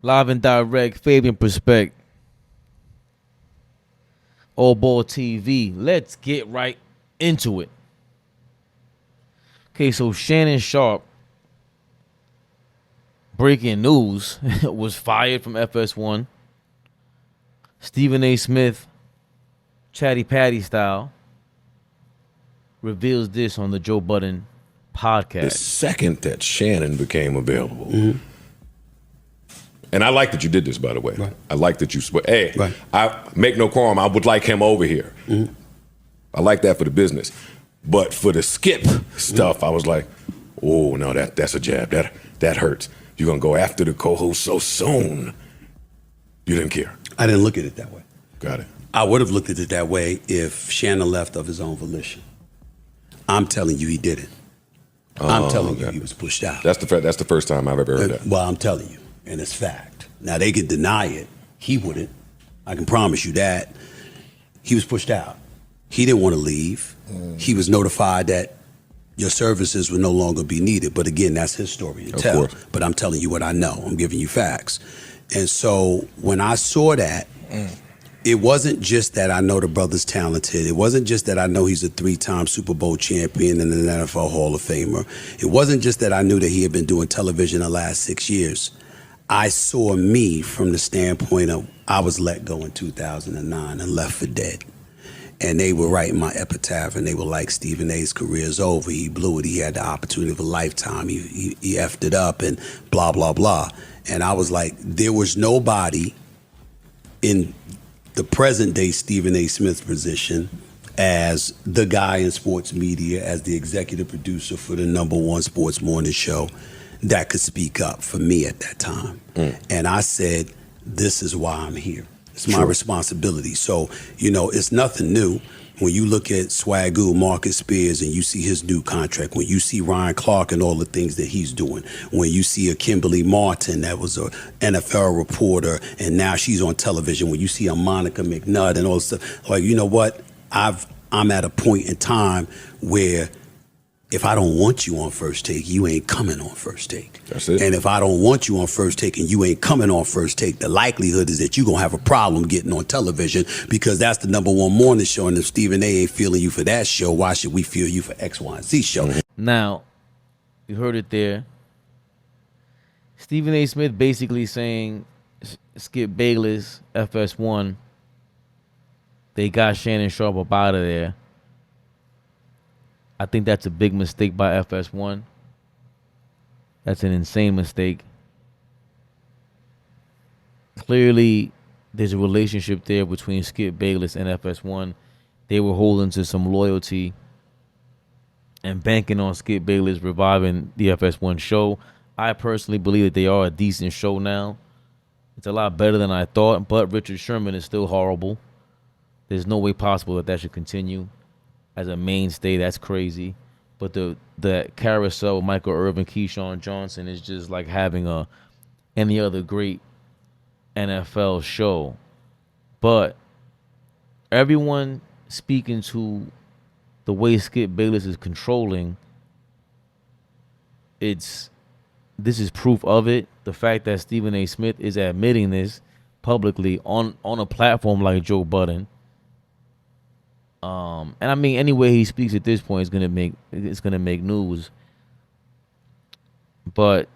Live and direct, Fabian PerspecTV, ALLBALL TV. Let's get right into it. Okay, so Shannon Sharpe, breaking news, was fired from FS1. Stephen A. Smith, Chatty Patty style, reveals this on the Joe Budden podcast. The second that Shannon became available. And I like that you did this, by the way. Right. I like that you I make no qualm. I would like him over here. I like that for the business. But for the Skip stuff, I was like, oh, no, that's a jab. That hurts. You're going to go after the co-host so soon. You didn't care. I didn't look at it that way. Got it. I would have looked at it that way if Shannon left of his own volition. I'm telling you he didn't. I'm telling you he was pushed out. That's the first time I've ever heard that. Well, I'm telling you, and it's fact. Now, they can deny it. He wouldn't. I can promise you that. He was pushed out. He didn't want to leave. He was notified that your services would no longer be needed. But again, that's his story to tell. Course. But I'm telling you what I know. I'm giving you facts. And so when I saw that, it wasn't just that I know the brother's talented. It wasn't just that I know he's a 3-time Super Bowl champion and an NFL Hall of Famer. It wasn't just that I knew that he had been doing television the last 6 years. I saw me from the standpoint of I was let go in 2009 and left for dead. And they were writing my epitaph, and they were like, Stephen A's career's over. He blew it. He had the opportunity of a lifetime. He effed it up and blah, blah, blah. And I was like, there was nobody in the present day Stephen A. Smith position as the guy in sports media, as the executive producer for the #1 sports morning show that could speak up for me at that time. And I said, this is why I'm here. It's my responsibility. So, it's nothing new. When you look at Swagoo, Marcus Spears, and you see his new contract, when you see Ryan Clark and all the things that he's doing, when you see a Kimberly Martin that was an NFL reporter and now she's on television, when you see a Monica McNutt and all this stuff, like, you know what? I'm at a point in time where if I don't want you on First Take, you ain't coming on First Take. That's it. And if I don't want you on First Take and you ain't coming on First Take, the likelihood is that you're going to have a problem getting on television because that's the #1 morning show. And if Stephen A ain't feeling you for that show, why should we feel you for X, Y, and Z show? Now, you heard it there. Stephen A. Smith basically saying Skip Bayless, FS1, they got Shannon Sharpe up out of there. I think that's a big mistake by FS1. That's an insane mistake. Clearly, there's a relationship there between Skip Bayless and FS1. They were holding to some loyalty and banking on Skip Bayless reviving the FS1 show. I personally believe that they are a decent show now. It's a lot better than I thought, but Richard Sherman is still horrible. There's no way possible that should continue. As a mainstay, that's crazy. But the carousel, Michael Irvin, Keyshawn Johnson, is just like having any other great NFL show. But everyone speaking to the way Skip Bayless is controlling, this is proof of it. The fact that Stephen A. Smith is admitting this publicly on a platform like Joe Budden. And I mean, any way he speaks at this point is gonna make news. But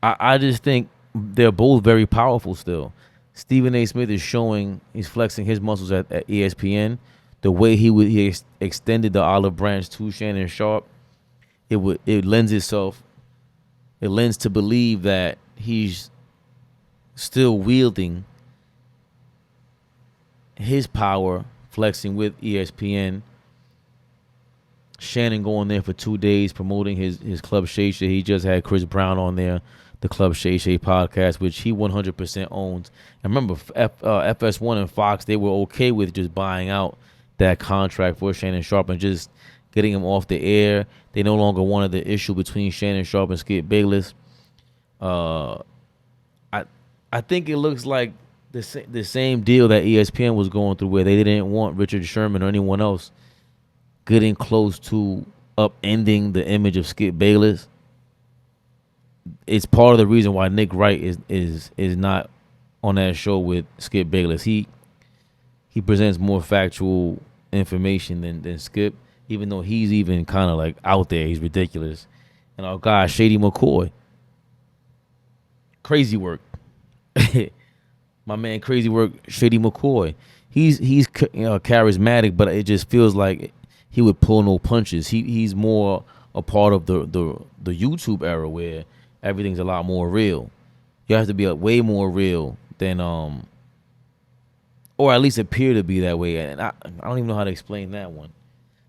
I just think they're both very powerful still. Stephen A. Smith he's flexing his muscles at ESPN. The way he extended the olive branch to Shannon Sharpe, it lends to believe that he's still wielding his power, flexing with ESPN. Shannon going there for 2 days promoting his Club Shay Shay. He just had Chris Brown on there, the Club Shay Shay podcast, which he 100% owns. And remember, FS1 and Fox, they were okay with just buying out that contract for Shannon Sharpe and just getting him off the air. They no longer wanted the issue between Shannon Sharpe and Skip Bayless. I think it looks like the same deal that ESPN was going through, where they didn't want Richard Sherman or anyone else getting close to upending the image of Skip Bayless. it's part of the reason why Nick Wright is not on that show with Skip Bayless. He presents more factual information than Skip, even though he's even kind of like out there. He's ridiculous. And our guy Shady McCoy, crazy work. My man, crazy work, Shady McCoy. He's charismatic, but it just feels like he would pull no punches. He's more a part of the YouTube era where everything's a lot more real. You have to be way more real than or at least appear to be that way. And I don't even know how to explain that one.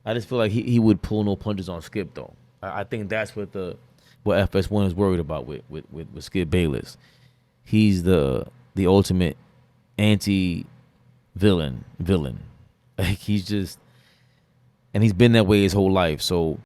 I just feel like he would pull no punches on Skip though. I think that's what FS1 is worried about with Skip Bayless. He's the ultimate anti-villain. Like he's been that way his whole life. So